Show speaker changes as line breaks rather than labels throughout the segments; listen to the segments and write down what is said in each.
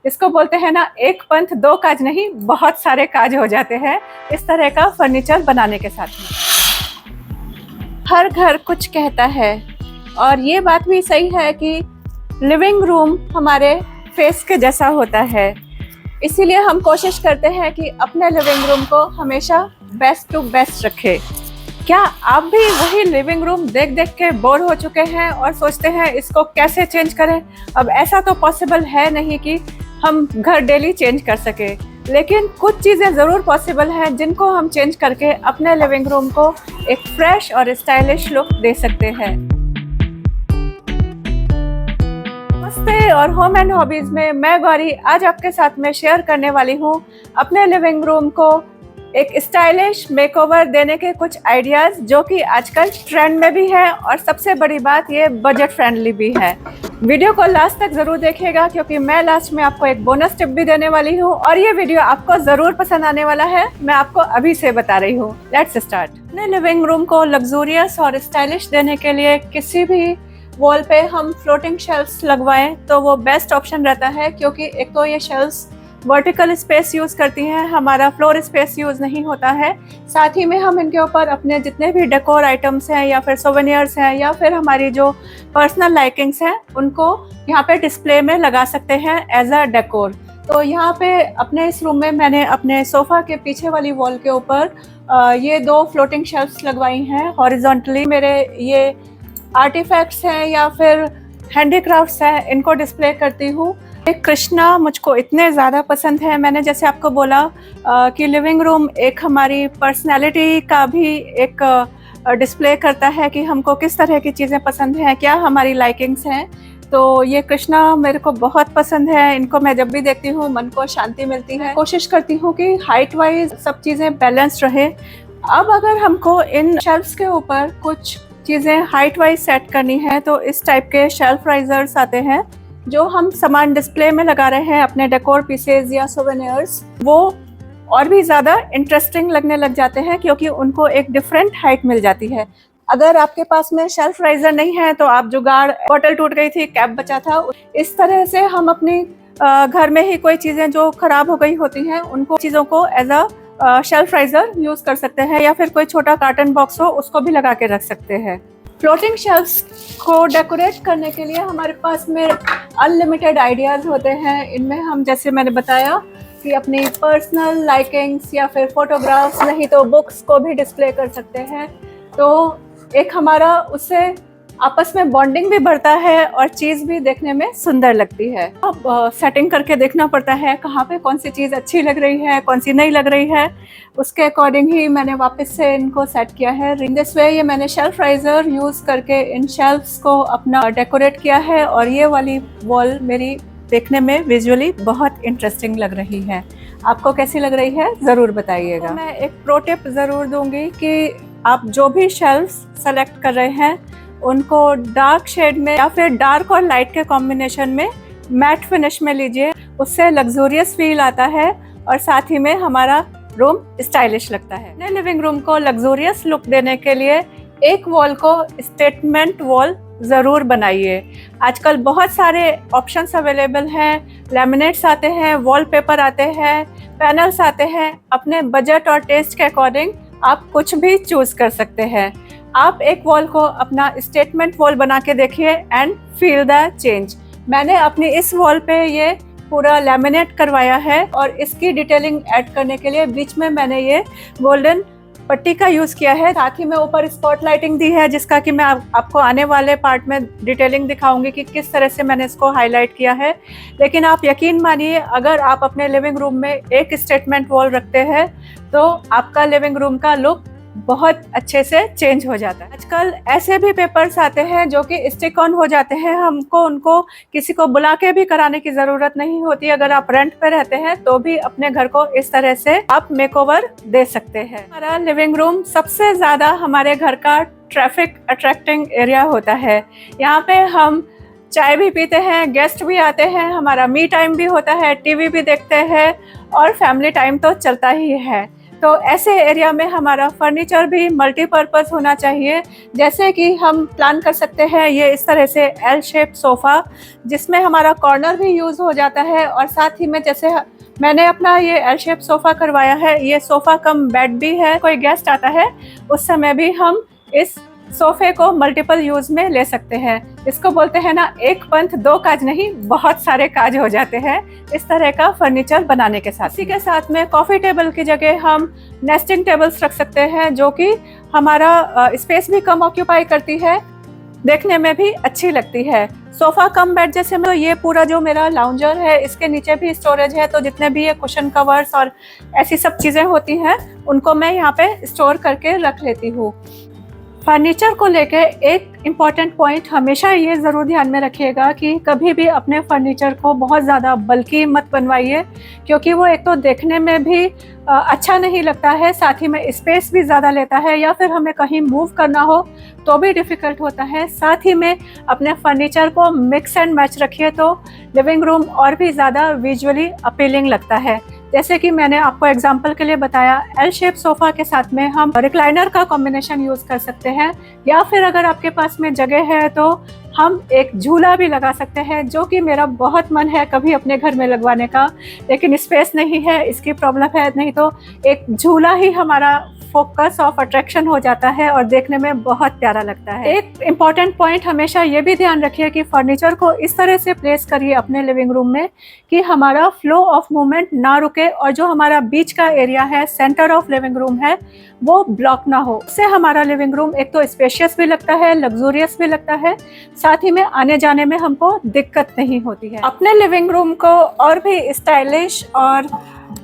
इसको बोलते हैं ना, एक पंथ दो काज नहीं, बहुत सारे काज हो जाते हैं इस तरह का फर्नीचर बनाने के साथ में। हर घर कुछ कहता है और ये बात भी सही है कि लिविंग रूम हमारे फेस के जैसा होता है, इसीलिए हम कोशिश करते हैं कि अपने लिविंग रूम को हमेशा बेस्ट टू बेस्ट रखें। क्या आप भी वही लिविंग रूम देख देख के बोर हो चुके हैं और सोचते हैं इसको कैसे चेंज करें? अब ऐसा तो पॉसिबल है नहीं कि हम घर डेली चेंज कर सके, लेकिन कुछ चीज़ें ज़रूर पॉसिबल हैं जिनको हम चेंज करके अपने लिविंग रूम को एक फ्रेश और स्टाइलिश लुक दे सकते हैं। नमस्ते और होम एंड हॉबीज में मैं गौरी आज आपके साथ में शेयर करने वाली हूँ अपने लिविंग रूम को एक स्टाइलिश मेकओवर देने के कुछ आइडियाज जो कि आजकल ट्रेंड में भी है और सबसे बड़ी बात ये बजट फ्रेंडली भी है। वीडियो को लास्ट तक जरूर देखिएगा क्योंकि मैं लास्ट में आपको एक बोनस टिप भी देने वाली हूँ और ये वीडियो आपको जरूर पसंद आने वाला है, मैं आपको अभी से बता रही हूँ। Let's start. अपने लिविंग रूम को लग्जूरियस और स्टाइलिश देने के लिए किसी भी वॉल पे हम फ्लोटिंग शेल्फ्स लगवाएं तो वो बेस्ट ऑप्शन रहता है, क्योंकि एक तो ये शेल्फ्स वर्टिकल स्पेस यूज़ करती हैं, हमारा फ्लोर स्पेस यूज़ नहीं होता है। साथ ही में हम इनके ऊपर अपने जितने भी डेकोर आइटम्स हैं या फिर सोवेनियर्स हैं या फिर हमारी जो पर्सनल लाइकिंग्स हैं उनको यहाँ पे डिस्प्ले में लगा सकते हैं एज अ डेकोर। तो यहाँ पे अपने इस रूम में मैंने अपने सोफ़ा के पीछे वाली वॉल के ऊपर ये दो फ्लोटिंग शेल्फ्स लगवाई हैं हॉरिजॉन्टली। मेरे ये आर्टिफैक्ट्स हैं या फिर हैंडीक्राफ्ट्स हैं, इनको डिस्प्ले करती हूँ। कृष्णा मुझको इतने ज़्यादा पसंद है। मैंने जैसे आपको बोला कि लिविंग रूम एक हमारी पर्सनैलिटी का भी एक डिस्प्ले करता है कि हमको किस तरह की चीज़ें पसंद हैं, क्या हमारी लाइकिंग्स हैं। तो ये कृष्णा मेरे को बहुत पसंद है, इनको मैं जब भी देखती हूँ मन को शांति मिलती है। कोशिश करती हूँ कि हाइट वाइज सब चीज़ें बैलेंस रहे। अब अगर हमको इन शेल्फ्स के ऊपर कुछ चीज़ें हाइट वाइज सेट करनी है तो इस टाइप के शेल्फ राइजर्स आते हैं जो हम सामान डिस्प्ले में लगा रहे हैं, अपने डेकोर पीसेज या सोवेनियर्स, वो और भी ज़्यादा इंटरेस्टिंग लगने लग जाते हैं क्योंकि उनको एक डिफरेंट हाइट मिल जाती है। अगर आपके पास में शेल्फ राइजर नहीं है तो आप जुगाड़, बॉटल टूट गई थी, कैप बचा था, इस तरह से हम अपनी घर में ही कोई चीज़ें जो ख़राब हो गई होती हैं उनको चीज़ों को as a shelf riser use कर सकते हैं, या फिर कोई छोटा कार्टन बॉक्स हो उसको भी लगा के रख सकते हैं। फ्लोटिंग शेल्फ्स को डेकोरेट करने के लिए हमारे पास में अनलिमिटेड आइडियाज़ होते हैं। इनमें हम, जैसे मैंने बताया, कि अपनी पर्सनल लाइकिंग्स या फिर फोटोग्राफ्स, नहीं तो बुक्स को भी डिस्प्ले कर सकते हैं। तो एक हमारा उससे आपस में बॉन्डिंग भी बढ़ता है और चीज़ भी देखने में सुंदर लगती है। अब सेटिंग करके देखना पड़ता है कहाँ पे कौन सी चीज़ अच्छी लग रही है, कौन सी नहीं लग रही है, उसके अकॉर्डिंग ही मैंने वापस से इनको सेट किया है। इन दिस वे ये मैंने शेल्फ राइजर यूज़ करके इन शेल्फ्स को अपना डेकोरेट किया है और ये वाली वॉल मेरी देखने में विजुअली बहुत इंटरेस्टिंग लग रही है। आपको कैसी लग रही है ज़रूर बताइएगा। मैं एक प्रो टिप ज़रूर दूंगी कि आप जो भी शेल्फ्स सेलेक्ट कर रहे हैं उनको डार्क शेड में या फिर डार्क और लाइट के कॉम्बिनेशन में मैट फिनिश में लीजिए, उससे लग्जूरियस फील आता है और साथ ही में हमारा रूम स्टाइलिश लगता है। अपने लिविंग रूम को लग्जूरियस लुक देने के लिए एक वॉल को स्टेटमेंट वॉल ज़रूर बनाइए। आजकल बहुत सारे ऑप्शंस अवेलेबल हैं, लैमिनेट्स आते हैं, वॉलपेपर आते हैं, पैनल्स आते हैं। अपने बजट और टेस्ट के अकॉर्डिंग आप कुछ भी चूज़ कर सकते हैं। आप एक वॉल को अपना स्टेटमेंट वॉल बना के देखिए एंड फील द चेंज। मैंने अपनी इस वॉल पे ये पूरा लैमिनेट करवाया है और इसकी डिटेलिंग ऐड करने के लिए बीच में मैंने ये गोल्डन पट्टी का यूज़ किया है। साथ ही में ऊपर स्पॉट लाइटिंग दी है जिसका कि मैं आपको आने वाले पार्ट में डिटेलिंग दिखाऊंगी कि किस तरह से मैंने इसको हाईलाइट किया है। लेकिन आप यकीन मानिए, अगर आप अपने लिविंग रूम में एक स्टेटमेंट वॉल रखते हैं तो आपका लिविंग रूम का लुक बहुत अच्छे से चेंज हो जाता है। आजकल ऐसे भी पेपर्स आते हैं जो कि स्टिक ऑन हो जाते हैं, हमको उनको किसी को बुला के भी कराने की ज़रूरत नहीं होती। अगर आप रेंट पे रहते हैं तो भी अपने घर को इस तरह से आप मेकओवर दे सकते हैं। हमारा लिविंग रूम सबसे ज़्यादा हमारे घर का ट्रैफिक अट्रैक्टिंग एरिया होता है। यहाँ पे हम चाय भी पीते हैं, गेस्ट भी आते हैं, हमारा मी टाइम भी होता है, टीवी भी देखते हैं और फैमिली टाइम तो चलता ही है। तो ऐसे एरिया में हमारा फर्नीचर भी मल्टीपर्पज़ होना चाहिए। जैसे कि हम प्लान कर सकते हैं ये इस तरह से एल शेप सोफ़ा, जिसमें हमारा कॉर्नर भी यूज़ हो जाता है, और साथ ही में जैसे मैंने अपना ये एल शेप सोफ़ा करवाया है, ये सोफ़ा कम बेड भी है। कोई गेस्ट आता है उस समय भी हम इस सोफे को मल्टीपल यूज में ले सकते हैं। इसको बोलते हैं ना, एक पंथ दो काज नहीं, बहुत सारे काज हो जाते हैं इस तरह का फर्नीचर बनाने के साथ। इसी के साथ में कॉफ़ी टेबल की जगह हम नेस्टिंग टेबल्स रख सकते हैं, जो कि हमारा स्पेस भी कम ऑक्यूपाई करती है, देखने में भी अच्छी लगती है। सोफा कम बेड जैसे में ये पूरा जो मेरा लाउंजर है, इसके नीचे भी स्टोरेज है, तो जितने भी ये कुशन कवर्स और ऐसी सब चीज़ें होती हैं उनको मैं यहाँ पे स्टोर करके रख लेती हूँ। फर्नीचर को लेके एक इम्पॉर्टेंट पॉइंट हमेशा ये ज़रूर ध्यान में रखिएगा कि कभी भी अपने फर्नीचर को बहुत ज़्यादा बल्कि मत बनवाइए, क्योंकि वो एक तो देखने में भी अच्छा नहीं लगता है, साथ ही में स्पेस भी ज़्यादा लेता है, या फिर हमें कहीं मूव करना हो तो भी डिफ़िकल्ट होता है। साथ ही में अपने फर्नीचर को मिक्स एंड मैच रखिए तो लिविंग रूम और भी ज़्यादा विजुअली अपीलिंग लगता है। जैसे कि मैंने आपको एग्जांपल के लिए बताया, एल शेप सोफ़ा के साथ में हम रिक्लाइनर का कॉम्बिनेशन यूज़ कर सकते हैं, या फिर अगर आपके पास में जगह है तो हम एक झूला भी लगा सकते हैं, जो कि मेरा बहुत मन है कभी अपने घर में लगवाने का, लेकिन स्पेस नहीं है, इसकी प्रॉब्लम है। नहीं तो एक झूला ही हमारा फोकस ऑफ अट्रैक्शन हो जाता है और देखने में बहुत प्यारा लगता है। एक इम्पॉर्टेंट पॉइंट हमेशा ये भी ध्यान रखिए कि फर्नीचर को इस तरह से प्लेस करिए अपने लिविंग रूम में कि हमारा फ्लो ऑफ मूवमेंट ना रुके, और जो हमारा बीच का एरिया है, सेंटर ऑफ लिविंग रूम है, वो ब्लॉक ना हो। इससे हमारा लिविंग रूम एक तो स्पेशियस भी लगता है, लग्जूरियस भी लगता है, साथ ही में आने जाने में हमको दिक्कत नहीं होती है। अपने लिविंग रूम को और भी स्टाइलिश और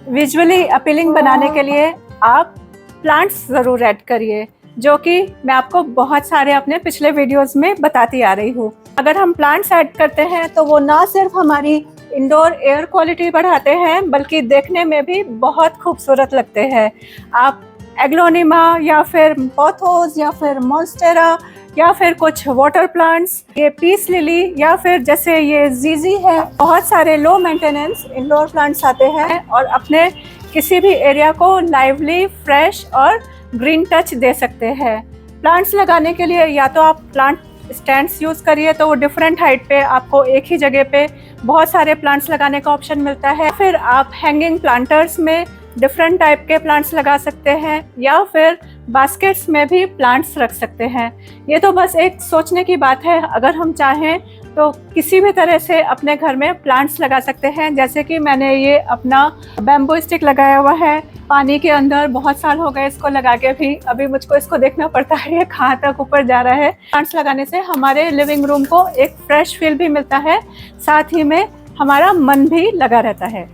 विजुअली अपीलिंग बनाने के लिए आप प्लांट्स ज़रूर ऐड करिए, जो कि मैं आपको बहुत सारे अपने पिछले वीडियोस में बताती आ रही हूँ। अगर हम प्लांट्स ऐड करते हैं तो वो ना सिर्फ हमारी इंडोर एयर क्वालिटी बढ़ाते हैं, बल्कि देखने में भी बहुत खूबसूरत लगते हैं। आप एग्लोनिमा या फिर पोथोस या फिर मॉन्स्टेरा या फिर कुछ वाटर प्लांट्स, ये पीस लिली या फिर जैसे ये जीजी है, बहुत सारे लो मेंटेनेंस इंडोर प्लांट्स आते हैं और अपने किसी भी एरिया को लाइवली, फ्रेश और ग्रीन टच दे सकते हैं। प्लांट्स लगाने के लिए या तो आप प्लांट स्टैंड्स यूज़ करिए, तो वो डिफरेंट हाइट पे आपको एक ही जगह पे बहुत सारे प्लांट्स लगाने का ऑप्शन मिलता है। फिर आप हैंगिंग प्लांटर्स में डिफरेंट टाइप के प्लांट्स लगा सकते हैं, या फिर बास्केट्स में भी प्लांट्स रख सकते हैं। ये तो बस एक सोचने की बात है, अगर हम चाहें तो किसी भी तरह से अपने घर में प्लांट्स लगा सकते हैं। जैसे कि मैंने ये अपना बैम्बू स्टिक लगाया हुआ है पानी के अंदर, बहुत साल हो गए इसको लगा के भी, अभी मुझको इसको देखना पड़ता है ये कहाँ तक ऊपर जा रहा है। प्लांट्स लगाने से हमारे लिविंग रूम को एक फ्रेश फील भी मिलता है, साथ ही में हमारा मन भी लगा रहता है।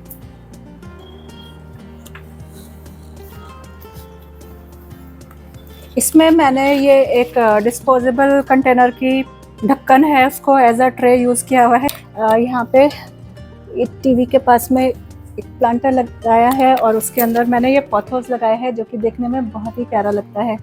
इसमें मैंने ये एक डिस्पोजेबल कंटेनर की ढक्कन है, उसको एज अ ट्रे यूज़ किया हुआ है। यहाँ पे टीवी के पास में एक प्लांटर लगाया है और उसके अंदर मैंने ये पॉथोस लगाए हैं, जो कि देखने में बहुत ही प्यारा लगता है।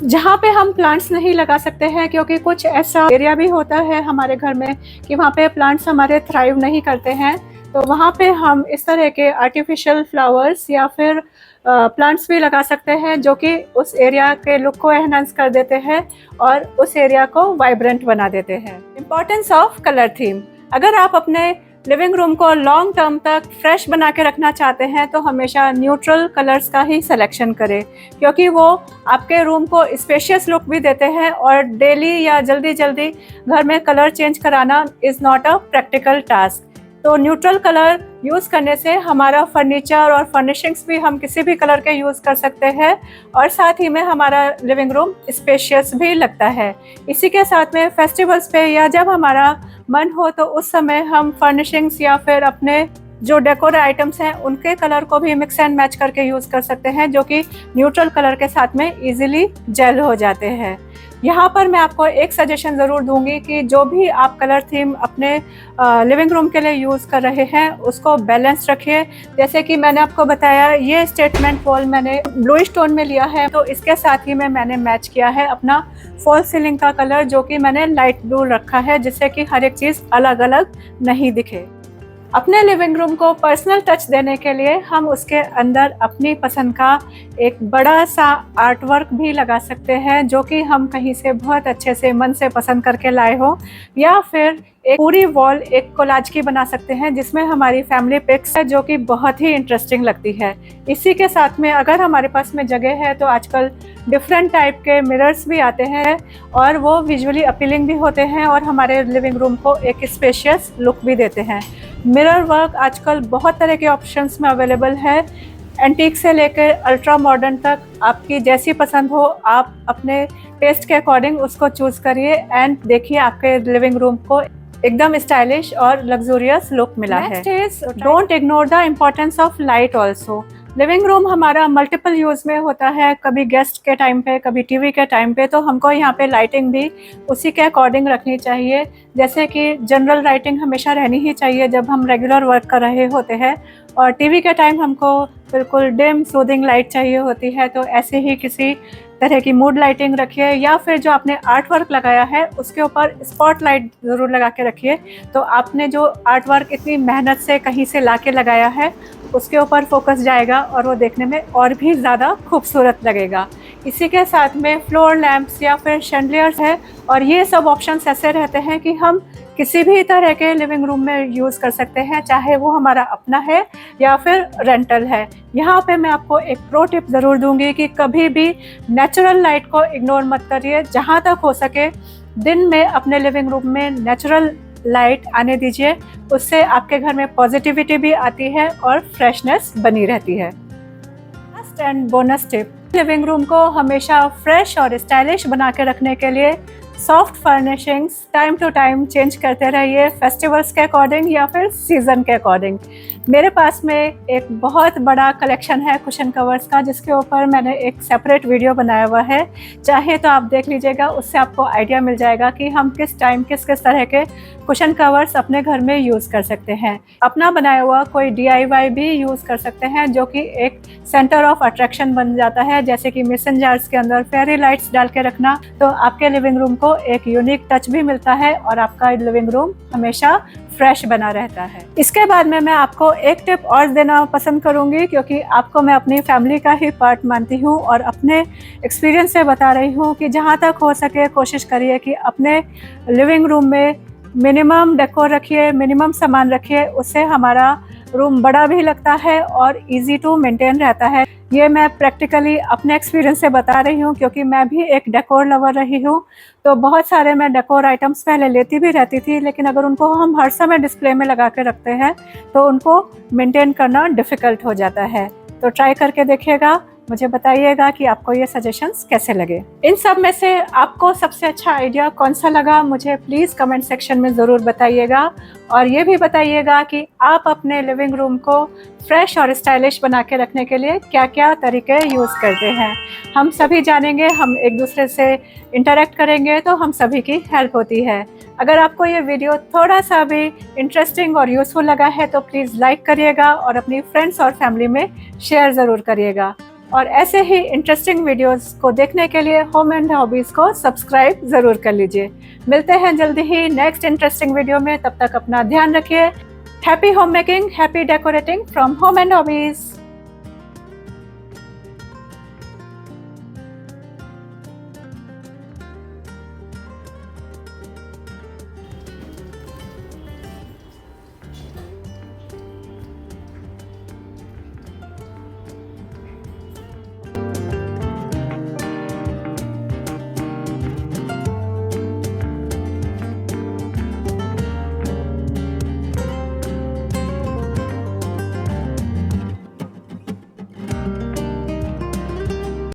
जहाँ पे हम प्लांट्स नहीं लगा सकते हैं, क्योंकि कुछ ऐसा एरिया भी होता है हमारे घर में कि वहाँ पे प्लांट्स हमारे थ्राइव नहीं करते हैं, तो वहाँ पे हम इस तरह के आर्टिफिशियल फ्लावर्स या फिर प्लांट्स भी लगा सकते हैं, जो कि उस एरिया के लुक को एनहांस कर देते हैं और उस एरिया को वाइब्रेंट बना देते हैं। Importance of colour theme. अगर आप अपने लिविंग रूम को लॉन्ग टर्म तक फ्रेश बना के रखना चाहते हैं तो हमेशा न्यूट्रल कलर्स का ही सिलेक्शन करें, क्योंकि वो आपके रूम को स्पेशियस लुक भी देते हैं, और डेली या जल्दी जल्दी घर में कलर चेंज कराना is not a practical task. तो न्यूट्रल कलर यूज़ करने से हमारा फर्नीचर और फर्निशिंग्स भी हम किसी भी कलर के यूज़ कर सकते हैं, और साथ ही में हमारा लिविंग रूम स्पेशियस भी लगता है। इसी के साथ में फेस्टिवल्स पे या जब हमारा मन हो तो उस समय हम फर्निशिंग्स या फिर अपने जो डेकोर आइटम्स हैं उनके कलर को भी मिक्स एंड मैच करके यूज़ कर सकते हैं, जो कि न्यूट्रल कलर के साथ में इजीली जेल हो जाते हैं। यहाँ पर मैं आपको एक सजेशन ज़रूर दूंगी कि जो भी आप कलर थीम अपने लिविंग रूम के लिए यूज़ कर रहे हैं उसको बैलेंस रखिए। जैसे कि मैंने आपको बताया, ये स्टेटमेंट वॉल मैंने ब्लूइश टोन में लिया है, तो इसके साथ ही में मैंने मैच किया है अपना फॉल सीलिंग का कलर, जो कि मैंने लाइट ब्लू रखा है, जिससे कि हर एक चीज़ अलग अलग नहीं दिखे। अपने लिविंग रूम को पर्सनल टच देने के लिए हम उसके अंदर अपनी पसंद का एक बड़ा सा आर्ट वर्क भी लगा सकते हैं, जो कि हम कहीं से बहुत अच्छे से मन से पसंद करके लाए हो, या फिर एक पूरी वॉल एक कोलाज की बना सकते हैं जिसमें हमारी फैमिली पिक्स है, जो कि बहुत ही इंटरेस्टिंग लगती है। इसी के साथ में अगर हमारे पास में जगह है तो आजकल डिफरेंट टाइप के मिरर्स भी आते हैं और वो विजुअली अपीलिंग भी होते हैं और हमारे लिविंग रूम को एक स्पेशियस लुक भी देते हैं। मिरर वर्क आजकल बहुत तरह के ऑप्शंस में अवेलेबल है, एंटीक से लेकर अल्ट्रा मॉडर्न तक, आपकी जैसी पसंद हो आप अपने टेस्ट के अकॉर्डिंग उसको चूज़ करिए एंड देखिए आपके लिविंग रूम को एकदम स्टाइलिश और लग्जूरियस लुक मिला है। Don't ignore the importance of light also. Living room हमारा मल्टीपल यूज़ में होता है, कभी गेस्ट के टाइम पे, कभी टीवी के टाइम पे, तो हमको यहाँ पे लाइटिंग भी उसी के अकॉर्डिंग रखनी चाहिए। जैसे कि जनरल लाइटिंग हमेशा रहनी ही चाहिए जब हम रेगुलर वर्क कर रहे होते हैं, और टीवी के टाइम हमको बिल्कुल डिम सूदिंग लाइट चाहिए होती है, तो ऐसे ही किसी तरह की मूड लाइटिंग रखिए, या फिर जो आपने आर्ट वर्क लगाया है उसके ऊपर स्पॉट लाइट ज़रूर लगा के रखिए। तो आपने जो आर्ट वर्क इतनी मेहनत से कहीं से ला के लगाया है उसके ऊपर फोकस जाएगा और वो देखने में और भी ज़्यादा खूबसूरत लगेगा। इसी के साथ में फ्लोर लैंप्स या फिर शैंडलियर्स है, और ये सब ऑप्शंस ऐसे रहते हैं कि हम किसी भी तरह के लिविंग रूम में यूज़ कर सकते हैं, चाहे वो हमारा अपना है या फिर रेंटल है। यहाँ पे मैं आपको एक प्रो टिप ज़रूर दूंगी कि कभी भी नेचुरल लाइट को इग्नोर मत करिए। जहाँ तक हो सके दिन में अपने लिविंग रूम में नेचुरल लाइट आने दीजिए, उससे आपके घर में पॉजिटिविटी भी आती है और फ्रेशनेस बनी रहती है। Last and bonus tip, living room को हमेशा फ्रेश और स्टाइलिश बना के रखने के लिए soft furnishings time to time change करते रहिए, फेस्टिवल्स के अकॉर्डिंग या फिर सीज़न के अकॉर्डिंग। मेरे पास में एक बहुत बड़ा कलेक्शन है कुशन कवर्स का, जिसके ऊपर मैंने एक सेपरेट वीडियो बनाया हुआ है, चाहे तो आप देख लीजिएगा, उससे आपको आइडिया मिल जाएगा कि हम किस टाइम किस किस तरह के कुशन कवर्स अपने घर में यूज़ कर सकते हैं। अपना बनाया हुआ कोई DIY भी यूज़ कर सकते हैं, जो कि एक सेंटर ऑफ अट्रैक्शन बन जाता है, जैसे कि मेसन जार्स के अंदर फेरी लाइट्स डाल के रखना, तो आपके लिविंग रूम को एक यूनिक टच भी मिलता है और आपका लिविंग रूम हमेशा फ्रेश बना रहता है। इसके बाद में मैं आपको एक टिप और देना पसंद करूंगी, क्योंकि आपको मैं अपनी फैमिली का ही पार्ट मानती हूं और अपने एक्सपीरियंस से बता रही हूं कि जहां तक हो सके कोशिश करिए कि अपने लिविंग रूम में मिनिमम डेकोर रखिए, मिनिमम सामान रखिए, उससे हमारा रूम बड़ा भी लगता है और इजी टू मेंटेन रहता है। ये मैं प्रैक्टिकली अपने एक्सपीरियंस से बता रही हूँ, क्योंकि मैं भी एक डेकोर लवर रही हूँ। तो बहुत सारे मैं डेकोर आइटम्स पहले लेती भी रहती थी, लेकिन अगर उनको हम हर समय डिस्प्ले में लगा के रखते हैं तो उनको मेंटेन करना डिफ़िकल्ट हो जाता है। तो ट्राई करके देखिएगा, मुझे बताइएगा कि आपको ये सजेशंस कैसे लगे। इन सब में से आपको सबसे अच्छा आइडिया कौन सा लगा, मुझे प्लीज़ कमेंट सेक्शन में ज़रूर बताइएगा, और ये भी बताइएगा कि आप अपने लिविंग रूम को फ्रेश और स्टाइलिश बना के रखने के लिए क्या क्या तरीके यूज़ करते हैं। हम सभी जानेंगे, हम एक दूसरे से इंटरेक्ट करेंगे तो हम सभी की हेल्प होती है। अगर आपको ये वीडियो थोड़ा सा भी इंटरेस्टिंग और यूज़फुल लगा है तो प्लीज़ लाइक करिएगा और अपनी फ्रेंड्स और फैमिली में शेयर ज़रूर करिएगा। और ऐसे ही इंटरेस्टिंग वीडियोस को देखने के लिए होम एंड हॉबीज़ को सब्सक्राइब ज़रूर कर लीजिए। मिलते हैं जल्दी ही नेक्स्ट इंटरेस्टिंग वीडियो में, तब तक अपना ध्यान रखिए। Happy home making, happy decorating from home and hobbies.